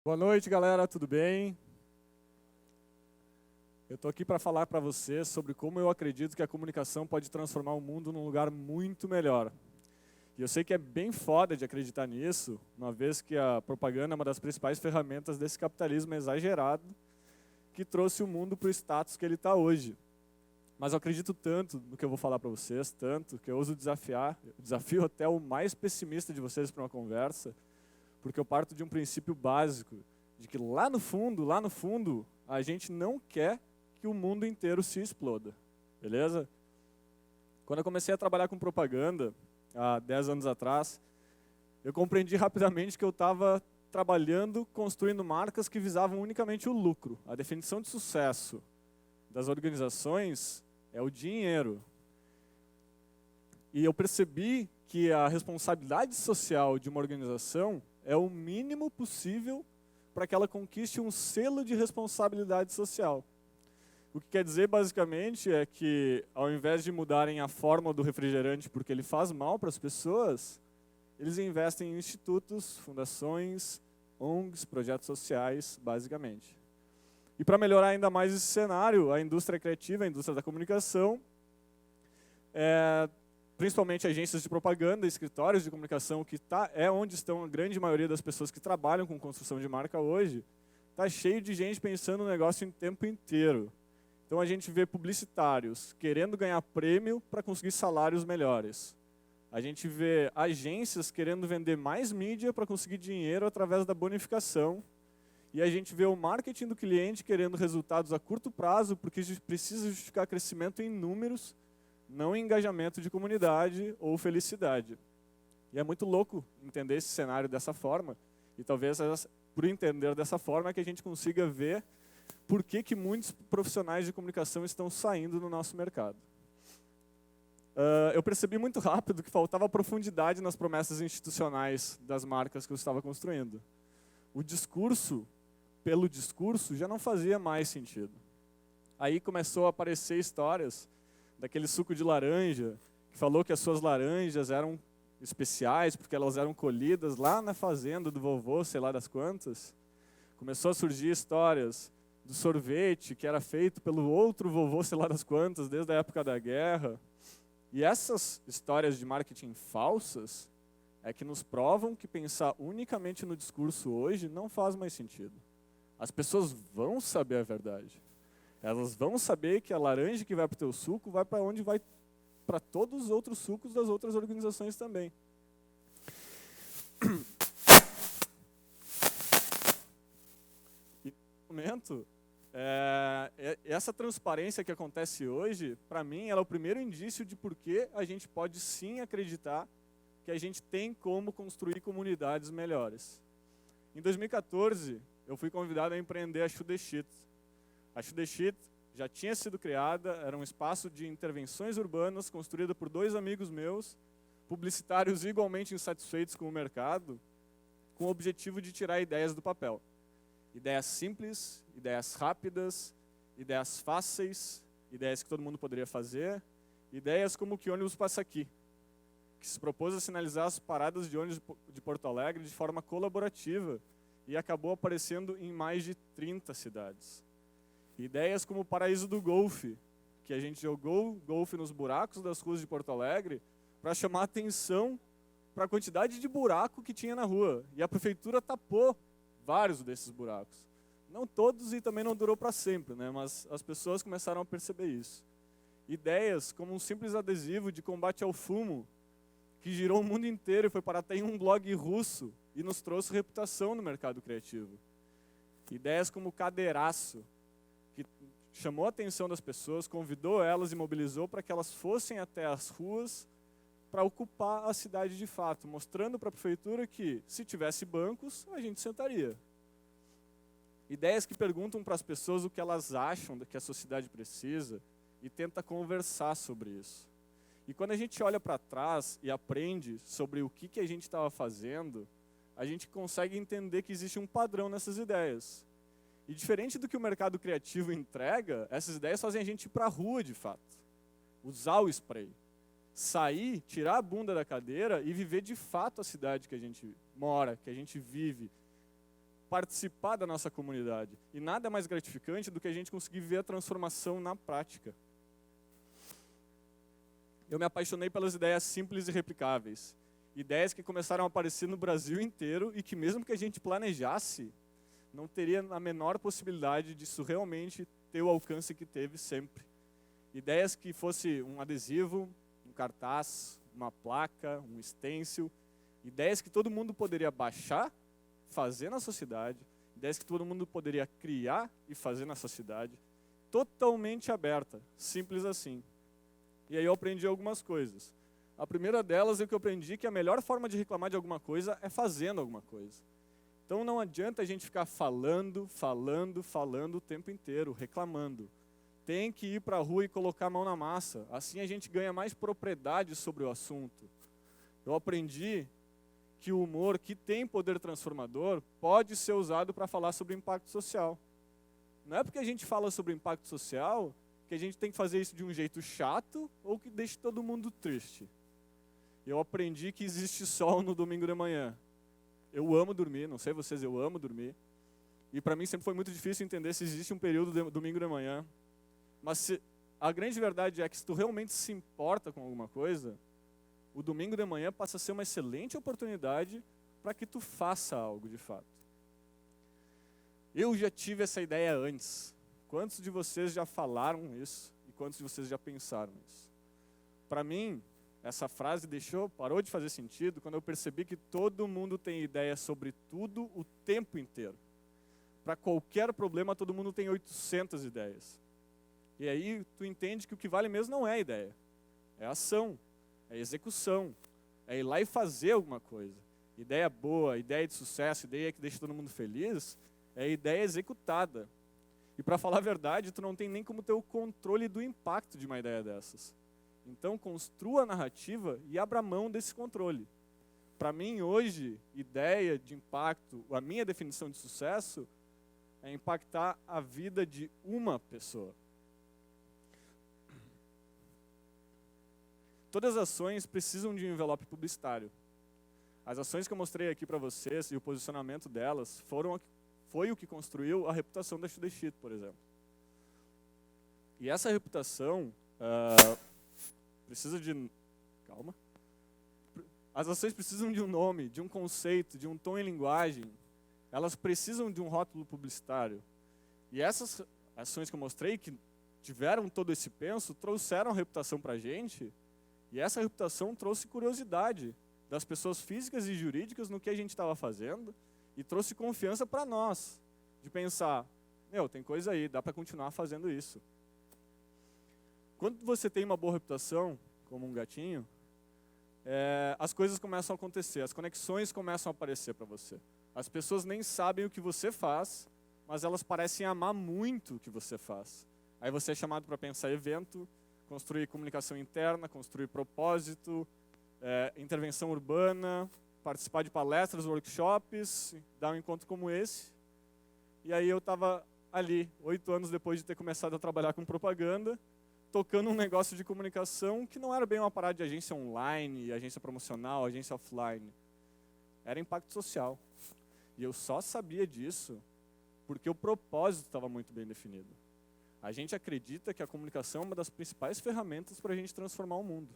Boa noite, galera, tudo bem? Eu estou aqui para falar para vocês sobre como eu acredito que a comunicação pode transformar o mundo num lugar muito melhor. E eu sei que é bem foda de acreditar nisso, uma vez que a propaganda é uma das principais ferramentas desse capitalismo exagerado que trouxe o mundo para o status que ele está hoje. Mas eu acredito tanto no que eu vou falar para vocês, tanto que eu ouso desafio até o mais pessimista de vocês para uma conversa, porque eu parto de um princípio básico, de que lá no fundo, a gente não quer que o mundo inteiro se exploda, beleza? Quando eu comecei a trabalhar com propaganda, há 10 anos atrás, eu compreendi rapidamente que eu estava trabalhando, construindo marcas que visavam unicamente o lucro. A definição de sucesso das organizações é o dinheiro. E eu percebi que a responsabilidade social de uma organização é o mínimo possível para que ela conquiste um selo de responsabilidade social. O que quer dizer, basicamente, é que, ao invés de mudarem a fórmula do refrigerante porque ele faz mal para as pessoas, eles investem em institutos, fundações, ONGs, projetos sociais, basicamente. E para melhorar ainda mais esse cenário, a indústria criativa, a indústria da comunicação, principalmente agências de propaganda, escritórios de comunicação, que é onde estão a grande maioria das pessoas que trabalham com construção de marca hoje, está cheio de gente pensando no negócio em tempo inteiro. Então a gente vê publicitários querendo ganhar prêmio para conseguir salários melhores. A gente vê agências querendo vender mais mídia para conseguir dinheiro através da bonificação. E a gente vê o marketing do cliente querendo resultados a curto prazo porque precisa justificar crescimento em números, não em engajamento de comunidade ou felicidade. E é muito louco entender esse cenário dessa forma. E talvez, por entender dessa forma, que a gente consiga ver por que muitos profissionais de comunicação estão saindo no nosso mercado. Eu percebi muito rápido que faltava profundidade nas promessas institucionais das marcas que eu estava construindo. O discurso, pelo discurso, já não fazia mais sentido. Aí começou a aparecer histórias daquele suco de laranja, que falou que as suas laranjas eram especiais porque elas eram colhidas lá na fazenda do vovô, sei lá das quantas. Começou a surgir histórias do sorvete que era feito pelo outro vovô, sei lá das quantas, desde a época da guerra. E essas histórias de marketing falsas é que nos provam que pensar unicamente no discurso hoje não faz mais sentido. As pessoas vão saber a verdade. Elas vão saber que a laranja que vai para o teu suco vai para onde vai para todos os outros sucos das outras organizações também. E no momento, essa transparência que acontece hoje, para mim, ela é o primeiro indício de por que a gente pode sim acreditar que a gente tem como construir comunidades melhores. Em 2014, eu fui convidado a empreender a Shoot the Shit. A Shoot the Shit já tinha sido criada, era um espaço de intervenções urbanas construída por 2 amigos meus, publicitários igualmente insatisfeitos com o mercado, com o objetivo de tirar ideias do papel. Ideias simples, ideias rápidas, ideias fáceis, ideias que todo mundo poderia fazer, ideias como que ônibus passa aqui, que se propôs a sinalizar as paradas de ônibus de Porto Alegre de forma colaborativa e acabou aparecendo em mais de 30 cidades. Ideias como o Paraíso do Golfe, que a gente jogou golfe nos buracos das ruas de Porto Alegre para chamar atenção para a quantidade de buraco que tinha na rua. E a prefeitura tapou vários desses buracos. Não todos e também não durou para sempre, né? Mas as pessoas começaram a perceber isso. Ideias como um simples adesivo de combate ao fumo, que girou o mundo inteiro e foi parar até em um blog russo e nos trouxe reputação no mercado criativo. Ideias como o cadeiraço, que chamou a atenção das pessoas, convidou elas e mobilizou para que elas fossem até as ruas para ocupar a cidade de fato, mostrando para a prefeitura que, se tivesse bancos, a gente sentaria. Ideias que perguntam para as pessoas o que elas acham do que a sociedade precisa e tenta conversar sobre isso. E quando a gente olha para trás e aprende sobre o que a gente estava fazendo, a gente consegue entender que existe um padrão nessas ideias. E diferente do que o mercado criativo entrega, essas ideias fazem a gente ir para a rua de fato. Usar o spray. sair, tirar a bunda da cadeira e viver de fato a cidade que a gente mora, que a gente vive, participar da nossa comunidade. E nada mais gratificante do que a gente conseguir ver a transformação na prática. Eu me apaixonei pelas ideias simples e replicáveis. Ideias que começaram a aparecer no Brasil inteiro e que mesmo que a gente planejasse, não teria a menor possibilidade disso realmente ter o alcance que teve sempre. Ideias que fosse um adesivo, um cartaz, uma placa, um stencil. Ideias que todo mundo poderia baixar, fazer na sociedade. Ideias que todo mundo poderia criar e fazer na sociedade. Totalmente aberta, simples assim. E aí eu aprendi algumas coisas. A primeira delas é que eu aprendi que a melhor forma de reclamar de alguma coisa é fazendo alguma coisa. Então não adianta a gente ficar falando o tempo inteiro, reclamando. Tem que ir para a rua e colocar a mão na massa. Assim a gente ganha mais propriedade sobre o assunto. Eu aprendi que o humor, que tem poder transformador, pode ser usado para falar sobre impacto social. Não é porque a gente fala sobre impacto social que a gente tem que fazer isso de um jeito chato ou que deixe todo mundo triste. Eu aprendi que existe sol no domingo de manhã. Eu amo dormir, não sei vocês, eu amo dormir. E para mim sempre foi muito difícil entender se existe um período de domingo de manhã. Mas a grande verdade é que se tu realmente se importa com alguma coisa, o domingo de manhã passa a ser uma excelente oportunidade para que tu faça algo de fato. Eu já tive essa ideia antes. Quantos de vocês já falaram isso e quantos de vocês já pensaram isso? Para mim, essa frase parou de fazer sentido quando eu percebi que todo mundo tem ideia sobre tudo o tempo inteiro. Para qualquer problema, todo mundo tem 800 ideias. E aí tu entende que o que vale mesmo não é a ideia, é a ação, é a execução, é ir lá e fazer alguma coisa. Ideia boa, ideia de sucesso, ideia que deixa todo mundo feliz, é a ideia executada. E para falar a verdade, tu não tem nem como ter o controle do impacto de uma ideia dessas. Então construa a narrativa e abra mão desse controle. Para mim hoje, ideia de impacto, a minha definição de sucesso é impactar a vida de uma pessoa. Todas as ações precisam de um envelope publicitário. As ações que eu mostrei aqui para vocês e o posicionamento delas foi o que construiu a reputação da Sudeshit, por exemplo. E essa reputação precisa de... Calma. As ações precisam de um nome, de um conceito, de um tom e linguagem. Elas precisam de um rótulo publicitário. E essas ações que eu mostrei, que tiveram todo esse penso, trouxeram a reputação para a gente. E essa reputação trouxe curiosidade das pessoas físicas e jurídicas no que a gente estava fazendo e trouxe confiança para nós, de pensar, tem coisa aí, dá para continuar fazendo isso. Quando você tem uma boa reputação, como um gatinho, as coisas começam a acontecer, as conexões começam a aparecer para você. As pessoas nem sabem o que você faz, mas elas parecem amar muito o que você faz. Aí você é chamado para pensar evento, construir comunicação interna, construir propósito, intervenção urbana, participar de palestras, workshops, dar um encontro como esse. E aí eu estava ali, 8 anos depois de ter começado a trabalhar com propaganda, tocando um negócio de comunicação que não era bem uma parada de agência online, agência promocional, agência offline. Era impacto social. E eu só sabia disso porque o propósito estava muito bem definido. A gente acredita que a comunicação é uma das principais ferramentas para a gente transformar o mundo.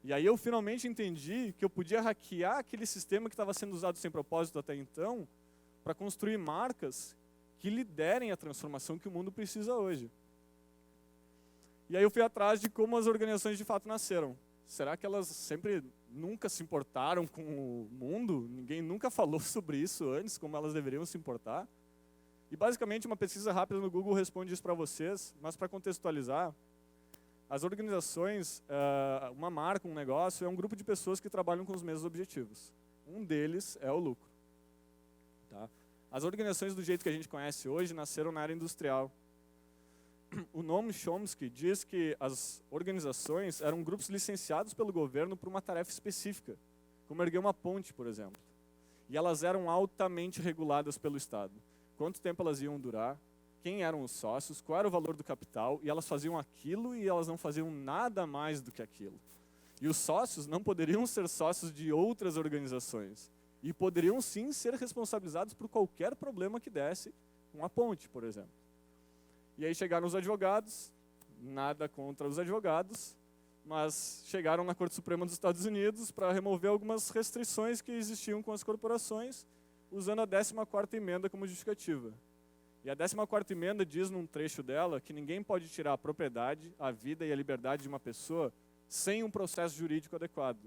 E aí eu finalmente entendi que eu podia hackear aquele sistema que estava sendo usado sem propósito até então para construir marcas que liderem a transformação que o mundo precisa hoje. E aí eu fui atrás de como as organizações de fato nasceram. Será que elas nunca se importaram com o mundo? Ninguém nunca falou sobre isso antes, como elas deveriam se importar? E basicamente uma pesquisa rápida no Google responde isso para vocês, mas para contextualizar, as organizações, uma marca, um negócio, é um grupo de pessoas que trabalham com os mesmos objetivos. Um deles é o lucro. Tá? As organizações do jeito que a gente conhece hoje nasceram na área industrial. O Noam Chomsky diz que as organizações eram grupos licenciados pelo governo para uma tarefa específica, como erguer uma ponte, por exemplo. E elas eram altamente reguladas pelo Estado. Quanto tempo elas iam durar, quem eram os sócios, qual era o valor do capital, e elas faziam aquilo e elas não faziam nada mais do que aquilo. E os sócios não poderiam ser sócios de outras organizações. E poderiam sim ser responsabilizados por qualquer problema que desse com a ponte, por exemplo. E aí chegaram os advogados, nada contra os advogados, mas chegaram na Corte Suprema dos Estados Unidos para remover algumas restrições que existiam com as corporações, usando a 14ª emenda como justificativa. E a 14ª emenda diz num trecho dela que ninguém pode tirar a propriedade, a vida e a liberdade de uma pessoa sem um processo jurídico adequado.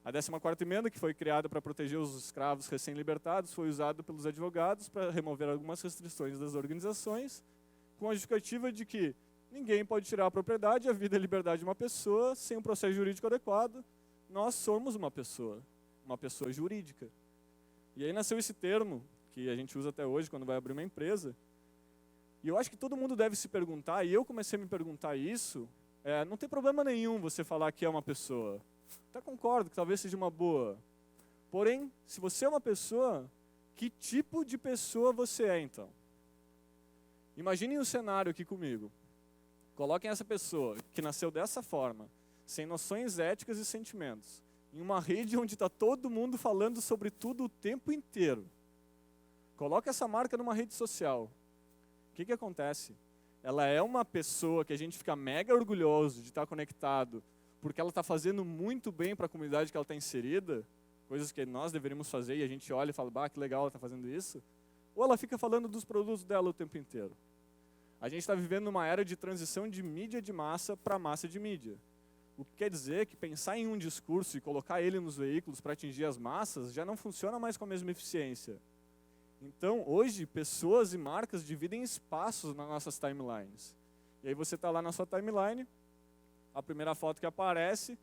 A 14ª emenda, que foi criada para proteger os escravos recém-libertados, foi usada pelos advogados para remover algumas restrições das organizações, com a justificativa de que ninguém pode tirar a propriedade, a vida e a liberdade de uma pessoa sem um processo jurídico adequado. Nós somos uma pessoa jurídica. E aí nasceu esse termo, que a gente usa até hoje quando vai abrir uma empresa. E eu acho que todo mundo deve se perguntar, e eu comecei a me perguntar isso, não tem problema nenhum você falar que é uma pessoa. Até concordo que talvez seja uma boa. Porém, se você é uma pessoa, que tipo de pessoa você é então? Imaginem um cenário aqui comigo. Coloquem essa pessoa que nasceu dessa forma, sem noções éticas e sentimentos, em uma rede onde está todo mundo falando sobre tudo o tempo inteiro. Coloque essa marca numa rede social. O que acontece? Ela é uma pessoa que a gente fica mega orgulhoso de estar conectado, porque ela está fazendo muito bem para a comunidade que ela está inserida, coisas que nós deveríamos fazer e a gente olha e fala, bah, que legal ela está fazendo isso. Ou ela fica falando dos produtos dela o tempo inteiro. A gente está vivendo uma era de transição de mídia de massa para massa de mídia. O que quer dizer que pensar em um discurso e colocar ele nos veículos para atingir as massas já não funciona mais com a mesma eficiência. Então, hoje, pessoas e marcas dividem espaços nas nossas timelines. E aí você está lá na sua timeline, a primeira foto que aparece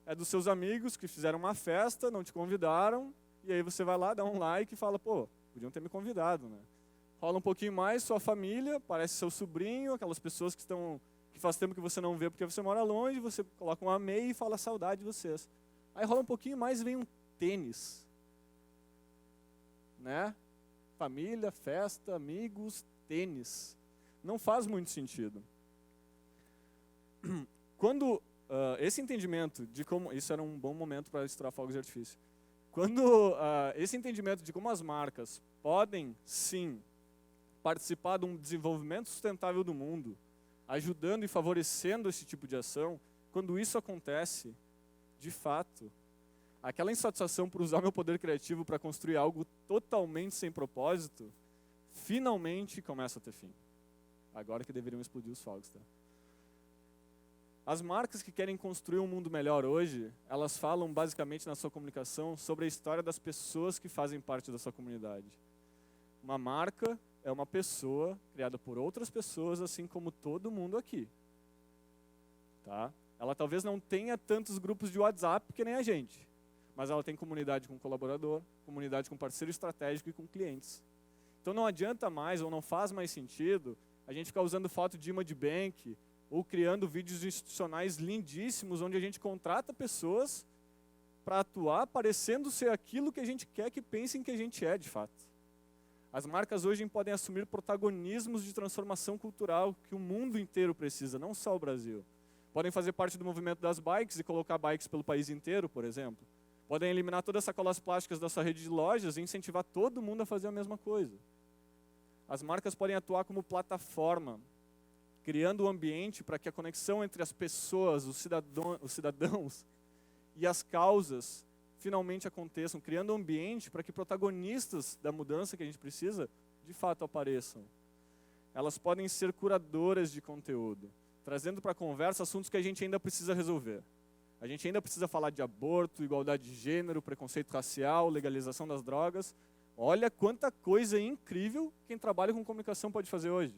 é dos seus amigos que fizeram uma festa, não te convidaram, e aí você vai lá, dá um like e fala, pô, podiam ter me convidado, né? Rola um pouquinho mais, sua família, parece seu sobrinho, aquelas pessoas que faz tempo que você não vê porque você mora longe, você coloca um amei e fala saudade de vocês. Aí rola um pouquinho mais e vem um tênis. Né? Família, festa, amigos, tênis. Não faz muito sentido. Quando esse entendimento de como... Isso era um bom momento para estourar fogos de artifício. Quando esse entendimento de como as marcas podem, sim, participar de um desenvolvimento sustentável do mundo, ajudando e favorecendo esse tipo de ação, quando isso acontece, de fato, aquela insatisfação por usar meu poder criativo para construir algo totalmente sem propósito, finalmente começa a ter fim. Agora que deveriam explodir os fogos, tá? As marcas que querem construir um mundo melhor hoje, elas falam basicamente na sua comunicação sobre a história das pessoas que fazem parte da sua comunidade. Uma marca é uma pessoa criada por outras pessoas, assim como todo mundo aqui. Tá? Ela talvez não tenha tantos grupos de WhatsApp que nem a gente, mas ela tem comunidade com colaborador, comunidade com parceiro estratégico e com clientes. Então não adianta mais, ou não faz mais sentido, a gente ficar usando foto de image bank, ou criando vídeos institucionais lindíssimos, onde a gente contrata pessoas para atuar parecendo ser aquilo que a gente quer que pensem que a gente é, de fato. As marcas hoje podem assumir protagonismos de transformação cultural que o mundo inteiro precisa, não só o Brasil. Podem fazer parte do movimento das bikes e colocar bikes pelo país inteiro, por exemplo. Podem eliminar todas as sacolas plásticas da sua rede de lojas e incentivar todo mundo a fazer a mesma coisa. As marcas podem atuar como plataforma, criando um ambiente para que a conexão entre as pessoas, os cidadãos e as causas finalmente aconteçam, criando um ambiente para que protagonistas da mudança que a gente precisa, de fato apareçam. Elas podem ser curadoras de conteúdo, trazendo para a conversa assuntos que a gente ainda precisa resolver. A gente ainda precisa falar de aborto, igualdade de gênero, preconceito racial, legalização das drogas. Olha quanta coisa incrível quem trabalha com comunicação pode fazer hoje.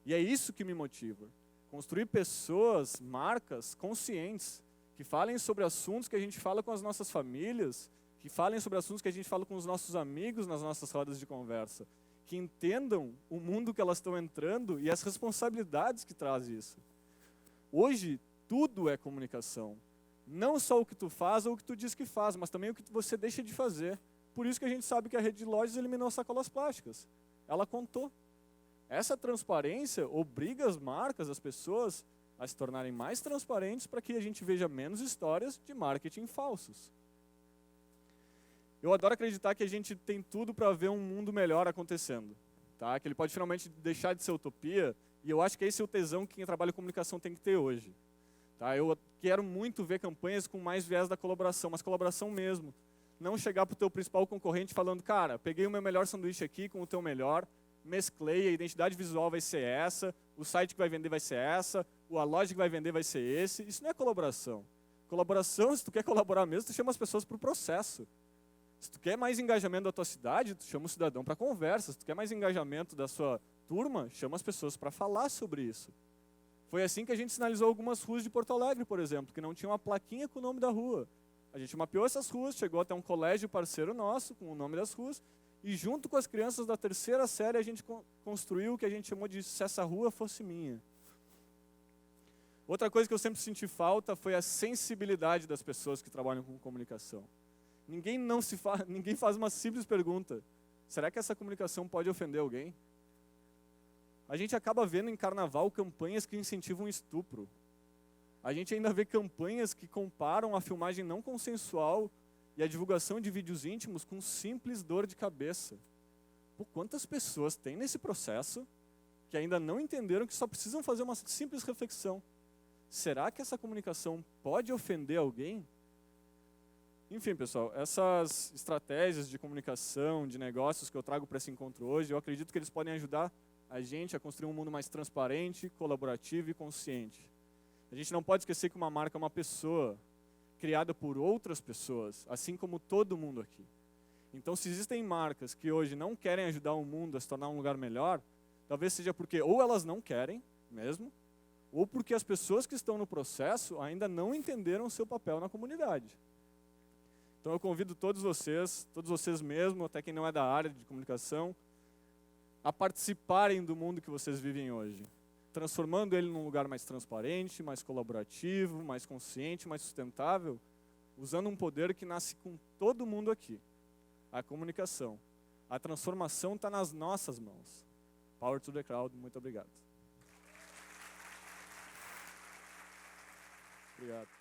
E é isso que me motiva. Construir pessoas, marcas conscientes, que falem sobre assuntos que a gente fala com as nossas famílias, que falem sobre assuntos que a gente fala com os nossos amigos nas nossas rodas de conversa, que entendam o mundo que elas estão entrando e as responsabilidades que traz isso. Hoje, tudo é comunicação. Não só o que tu faz ou o que tu diz que faz, mas também o que você deixa de fazer. Por isso que a gente sabe que a rede de lojas eliminou sacolas plásticas. Ela contou. Essa transparência obriga as marcas, as pessoas, a se tornarem mais transparentes para que a gente veja menos histórias de marketing falsos. Eu adoro acreditar que a gente tem tudo para ver um mundo melhor acontecendo, tá? Que ele pode finalmente deixar de ser utopia, e eu acho que esse é o tesão que quem trabalha em comunicação tem que ter hoje. Tá? Eu quero muito ver campanhas com mais viés da colaboração, mas colaboração mesmo. Não chegar para o teu principal concorrente falando, cara, peguei o meu melhor sanduíche aqui com o teu melhor, mesclei, a identidade visual vai ser essa, o site que vai vender vai ser essa, a loja que vai vender vai ser esse. Isso não é colaboração. Colaboração, se tu quer colaborar mesmo, tu chama as pessoas para o processo. Se tu quer mais engajamento da tua cidade, tu chama o cidadão para conversa. Se tu quer mais engajamento da sua turma, chama as pessoas para falar sobre isso. Foi assim que a gente sinalizou algumas ruas de Porto Alegre, por exemplo, que não tinha uma plaquinha com o nome da rua. A gente mapeou essas ruas, chegou até um colégio parceiro nosso, com o nome das ruas, e junto com as crianças da 3ª série, a gente construiu o que a gente chamou de Se Essa Rua Fosse Minha. Outra coisa que eu sempre senti falta foi a sensibilidade das pessoas que trabalham com comunicação. Ninguém faz uma simples pergunta. Será que essa comunicação pode ofender alguém? A gente acaba vendo em carnaval campanhas que incentivam estupro. A gente ainda vê campanhas que comparam a filmagem não consensual e a divulgação de vídeos íntimos com simples dor de cabeça. Pô, quantas pessoas tem nesse processo que ainda não entenderam que só precisam fazer uma simples reflexão? Será que essa comunicação pode ofender alguém? Enfim, pessoal, essas estratégias de comunicação, de negócios que eu trago para esse encontro hoje, eu acredito que eles podem ajudar a gente a construir um mundo mais transparente, colaborativo e consciente. A gente não pode esquecer que uma marca é uma pessoa criada por outras pessoas, assim como todo mundo aqui. Então, se existem marcas que hoje não querem ajudar o mundo a se tornar um lugar melhor, talvez seja porque ou elas não querem mesmo, ou porque as pessoas que estão no processo ainda não entenderam o seu papel na comunidade. Então, eu convido todos vocês mesmo, até quem não é da área de comunicação, a participarem do mundo que vocês vivem hoje, transformando ele num lugar mais transparente, mais colaborativo, mais consciente, mais sustentável, usando um poder que nasce com todo mundo aqui, a comunicação. A transformação está nas nossas mãos. Power to the crowd, muito obrigado. Obrigado.